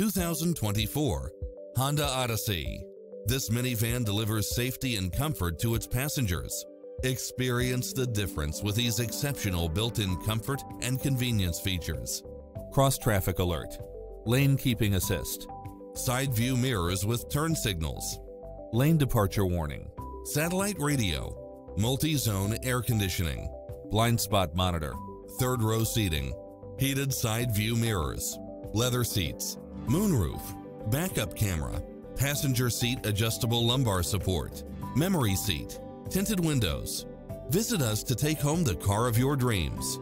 2024 Honda Odyssey. This minivan delivers safety and comfort to its passengers. Experience the difference with these exceptional built-in comfort and convenience features. Cross-traffic alert, lane keeping assist, side view mirrors with turn signals, lane departure warning, satellite radio, multi-zone air conditioning, blind spot monitor, third row seating, heated side view mirrors, leather seats, moonroof, backup camera, passenger seat adjustable lumbar support, memory seat, tinted windows. Visit us to take home the car of your dreams.